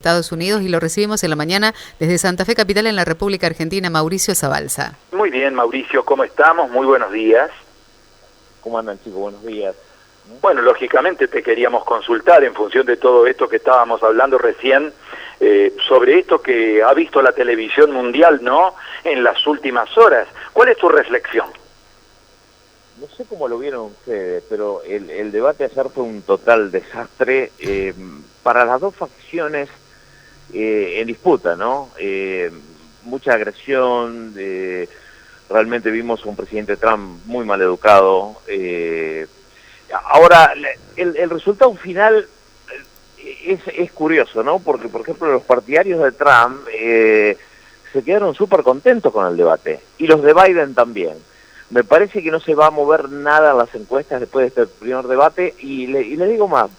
Estados Unidos y lo recibimos en la mañana desde Santa Fe Capital en la República Argentina, Mauricio Zabalza. Muy bien, Mauricio, ¿cómo estamos? Muy buenos días. ¿Cómo andan, chicos? Buenos días. Bueno, lógicamente te queríamos consultar en función de todo esto que estábamos hablando recién, sobre esto que ha visto la televisión mundial, ¿no?, en las últimas horas. ¿Cuál es tu reflexión? No sé cómo lo vieron ustedes, pero el debate ayer fue un total desastre para las dos facciones en disputa, ¿no? Mucha agresión, realmente vimos a un presidente Trump muy mal educado. Ahora, el resultado final es curioso, ¿no? Porque, por ejemplo, los partidarios de Trump se quedaron súper contentos con el debate, y los de Biden también. Me parece que no se va a mover nada en las encuestas después de este primer debate, y le digo más,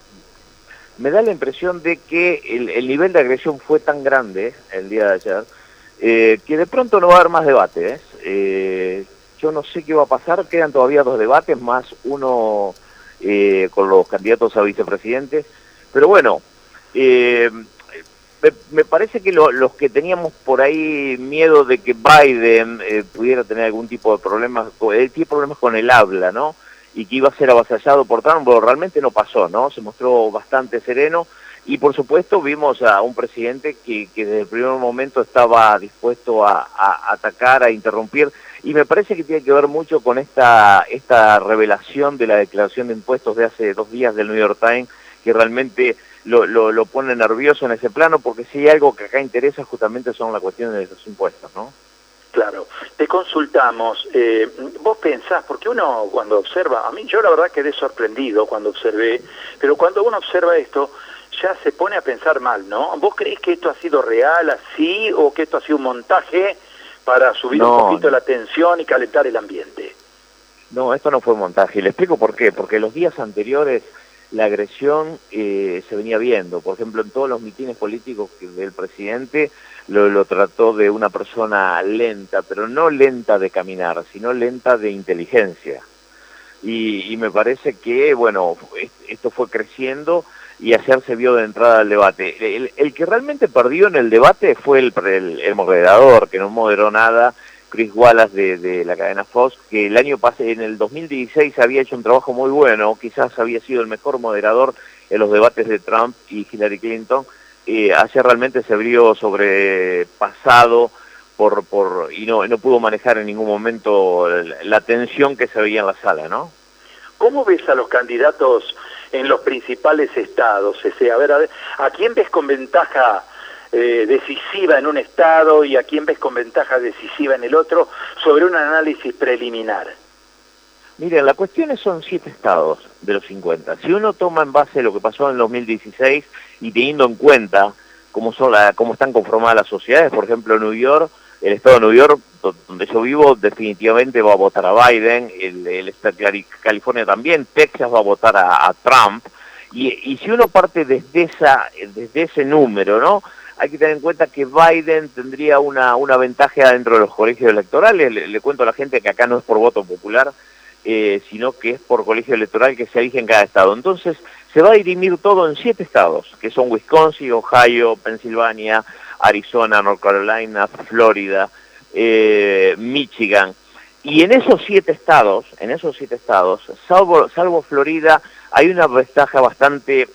me da la impresión de que el nivel de agresión fue tan grande el día de ayer, que de pronto no va a haber más debates. Yo no sé qué va a pasar, quedan todavía dos debates, más uno con los candidatos a vicepresidentes, pero bueno, me parece que los que teníamos por ahí miedo de que Biden pudiera tener algún tipo de problemas, tiene problemas con el habla, ¿no?, y que iba a ser avasallado por Trump, bueno, realmente no pasó, ¿no? Se mostró bastante sereno, y por supuesto vimos a un presidente que desde el primer momento estaba dispuesto a atacar, a interrumpir, y me parece que tiene que ver mucho con esta revelación de la declaración de impuestos de hace 2 días del New York Times, que realmente lo pone nervioso en ese plano, porque si hay algo que acá interesa justamente son las cuestiones de los impuestos, ¿no? Claro, te consultamos, vos pensás, porque uno cuando observa, a mí yo la verdad quedé sorprendido cuando observé, pero cuando uno observa esto, ya se pone a pensar mal, ¿no? ¿Vos creés que esto ha sido real, así, o que esto ha sido un montaje para subir un poquito la tensión y calentar el ambiente? No, esto no fue montaje, y le explico por qué, porque los días anteriores la agresión se venía viendo. Por ejemplo, en todos los mitines políticos del presidente lo trató de una persona lenta, pero no lenta de caminar, sino lenta de inteligencia. Y me parece que, bueno, esto fue creciendo y ayer se vio de entrada al debate. El que realmente perdió en el debate fue el moderador, que no moderó nada, Chris Wallace de la cadena Fox, que el año pasado, en el 2016, había hecho un trabajo muy bueno, quizás había sido el mejor moderador en los debates de Trump y Hillary Clinton. Ayer realmente se vio sobrepasado y no pudo manejar en ningún momento la tensión que se veía en la sala, ¿no? ¿Cómo ves a los candidatos en los principales estados? A ver, ¿a quién ves con ventaja decisiva en un estado y a quién ves con ventaja decisiva en el otro, sobre un análisis preliminar? Miren, la cuestión son 7 estados de los 50. Si uno toma en base lo que pasó en el 2016 y teniendo en cuenta cómo están conformadas las sociedades, por ejemplo, New York, el estado de New York, donde yo vivo, definitivamente va a votar a Biden, el estado de California también, Texas va a votar a Trump, y si uno parte desde ese número, ¿no?, hay que tener en cuenta que Biden tendría una ventaja dentro de los colegios electorales. Le cuento a la gente que acá no es por voto popular, sino que es por colegio electoral que se elige en cada estado. Entonces, se va a dirimir todo en 7 estados, que son Wisconsin, Ohio, Pensilvania, Arizona, North Carolina, Florida, Michigan. Y en esos 7 estados, salvo Florida, hay una ventaja bastante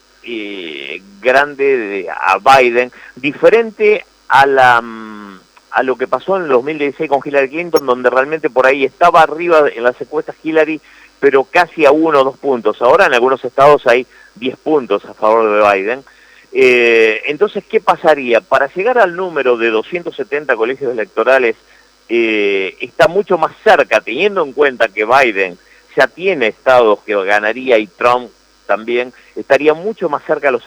grande a Biden, diferente a lo que pasó en el 2016 con Hillary Clinton, donde realmente por ahí estaba arriba en las encuestas Hillary, pero casi a 1 o 2 puntos. Ahora en algunos estados hay 10 puntos a favor de Biden. Entonces, ¿qué pasaría? Para llegar al número de 270 colegios electorales, está mucho más cerca, teniendo en cuenta que Biden ya tiene estados que ganaría y Trump también, estaría mucho más cerca de los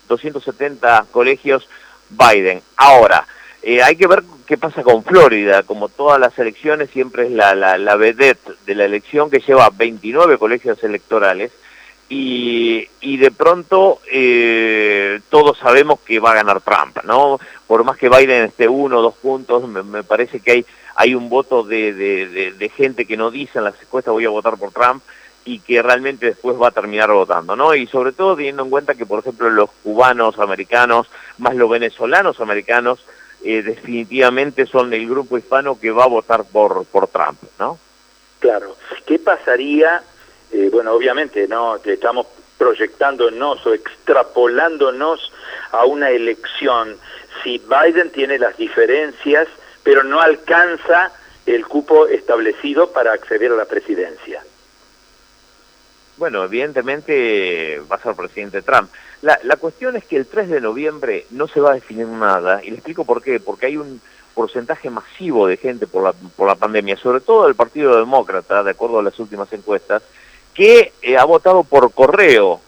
270 colegios Biden. Ahora, hay que ver qué pasa con Florida. Como todas las elecciones, siempre es la vedette de la elección, que lleva 29 colegios electorales, y de pronto todos sabemos que va a ganar Trump, ¿no? Por más que Biden esté 1 o 2 puntos, me parece que hay un voto de gente que no dice en las encuestas voy a votar por Trump, y que realmente después va a terminar votando, ¿no? Y sobre todo teniendo en cuenta que, por ejemplo, los cubanos americanos, más los venezolanos americanos, definitivamente son el grupo hispano que va a votar por Trump, ¿no? Claro. ¿Qué pasaría? Bueno, obviamente, ¿no? Estamos proyectándonos o extrapolándonos a una elección. Si Biden tiene las diferencias, pero no alcanza el cupo establecido para acceder a la presidencia. Bueno, evidentemente va a ser presidente Trump. La cuestión es que el 3 de noviembre no se va a definir nada, y le explico por qué. Porque hay un porcentaje masivo de gente por la pandemia, sobre todo del Partido Demócrata, de acuerdo a las últimas encuestas, que ha votado por correo.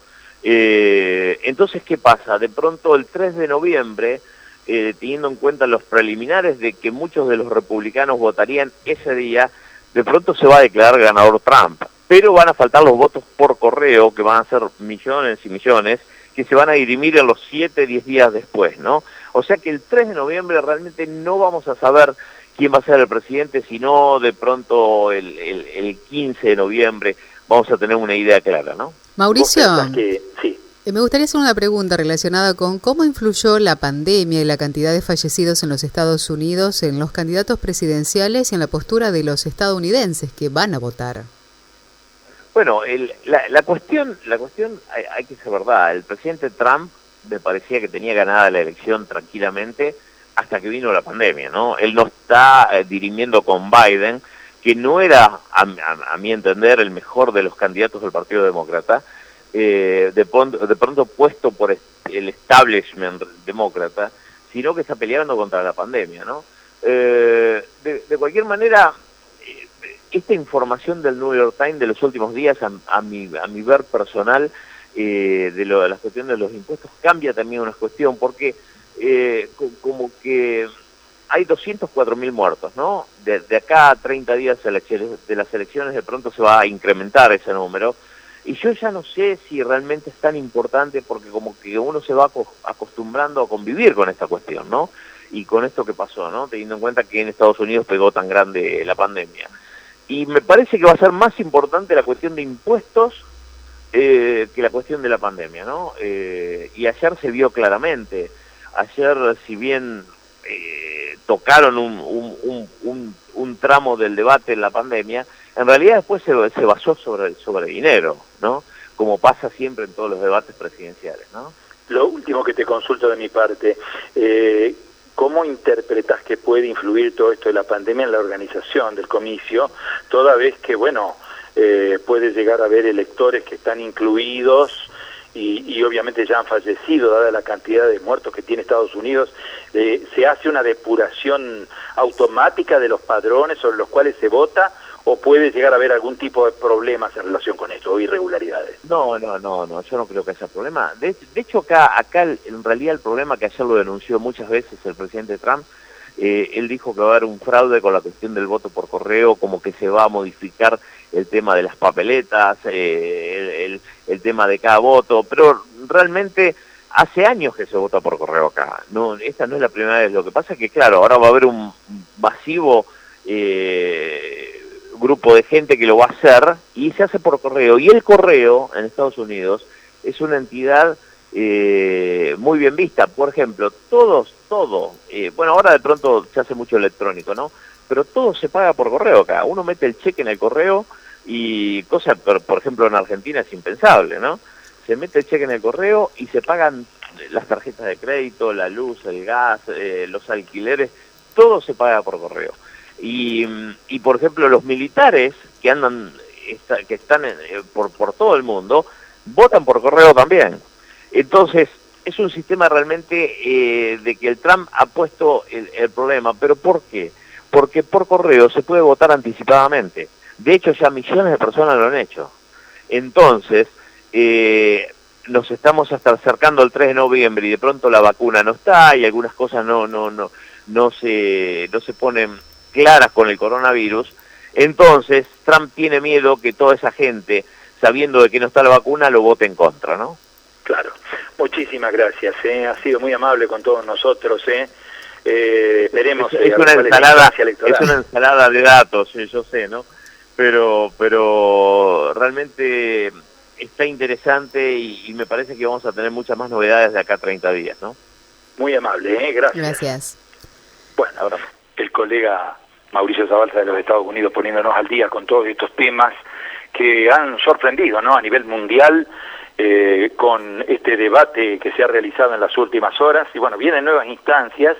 Entonces, ¿qué pasa? De pronto el 3 de noviembre, teniendo en cuenta los preliminares de que muchos de los republicanos votarían ese día, de pronto se va a declarar ganador Trump. Pero van a faltar los votos por correo, que van a ser millones y millones, que se van a dirimir en los 7-10 días después, ¿no? O sea que el 3 de noviembre realmente no vamos a saber quién va a ser el presidente, sino de pronto el 15 de noviembre vamos a tener una idea clara, ¿no? Mauricio, Sí. Me gustaría hacer una pregunta relacionada con cómo influyó la pandemia y la cantidad de fallecidos en los Estados Unidos en los candidatos presidenciales y en la postura de los estadounidenses que van a votar. Bueno, la cuestión hay que ser verdad. El presidente Trump me parecía que tenía ganada la elección tranquilamente hasta que vino la pandemia, ¿no? Él no está dirimiendo con Biden, que no era, a mi entender, el mejor de los candidatos del Partido Demócrata, de pronto puesto por el establishment demócrata, sino que está peleando contra la pandemia, ¿no? De cualquier manera, esta información del New York Times de los últimos días, a mi ver personal, de las cuestiones de los impuestos, cambia también una cuestión, porque como que hay 204.000 muertos, ¿no? De acá a 30 días de las elecciones, de pronto se va a incrementar ese número, y yo ya no sé si realmente es tan importante, porque como que uno se va acostumbrando a convivir con esta cuestión, ¿no? Y con esto que pasó, ¿no? Teniendo en cuenta que en Estados Unidos pegó tan grande la pandemia. Y me parece que va a ser más importante la cuestión de impuestos que la cuestión de la pandemia, ¿no? Y ayer se vio claramente. Ayer, si bien tocaron un tramo del debate en la pandemia, en realidad después se basó sobre dinero, ¿no? Como pasa siempre en todos los debates presidenciales, ¿no? Lo último que te consulto de mi parte, ¿cómo interpretas que puede influir todo esto de la pandemia en la organización del comicio, toda vez que, bueno, puede llegar a haber electores que están incluidos y obviamente ya han fallecido, dada la cantidad de muertos que tiene Estados Unidos? ¿Se hace una depuración automática de los padrones sobre los cuales se vota, o puede llegar a haber algún tipo de problemas en relación con esto, o irregularidades? No, yo no creo que haya problema. De hecho, acá en realidad el problema, que ayer lo denunció muchas veces el presidente Trump, él dijo que va a haber un fraude con la cuestión del voto por correo, como que se va a modificar el tema de las papeletas, el tema de cada voto, pero realmente hace años que se vota por correo acá. No, esta no es la primera vez. Lo que pasa es que, claro, ahora va a haber un masivo grupo de gente que lo va a hacer, y se hace por correo. Y el correo en Estados Unidos es una entidad muy bien vista. Por ejemplo, todo, bueno, ahora de pronto se hace mucho electrónico, ¿no? Pero todo se paga por correo acá. Uno mete el cheque en el correo, y cosa, por ejemplo, en Argentina es impensable, ¿no? Se mete el cheque en el correo y se pagan las tarjetas de crédito, la luz, el gas, los alquileres, todo se paga por correo. Y por ejemplo, los militares que están por todo el mundo votan por correo también. Entonces, es un sistema realmente de que el Trump ha puesto el problema. ¿Pero por qué? Porque por correo se puede votar anticipadamente. De hecho, ya millones de personas lo han hecho. Entonces, nos estamos hasta acercando al 3 de noviembre y de pronto la vacuna no está, y algunas cosas no se ponen claras con el coronavirus. Entonces Trump tiene miedo que toda esa gente, sabiendo de que no está la vacuna, lo vote en contra, ¿no? Claro. Muchísimas gracias, ha sido muy amable con todos nosotros, esperemos. Es una ensalada de datos, yo sé, ¿no? Pero pero realmente está interesante y me parece que vamos a tener muchas más novedades de acá a 30 días, ¿no? Muy amable, gracias. Gracias. Bueno, ahora el colega Mauricio Zabalza de los Estados Unidos poniéndonos al día con todos estos temas que han sorprendido, ¿no?, a nivel mundial, con este debate que se ha realizado en las últimas horas, y bueno, vienen nuevas instancias.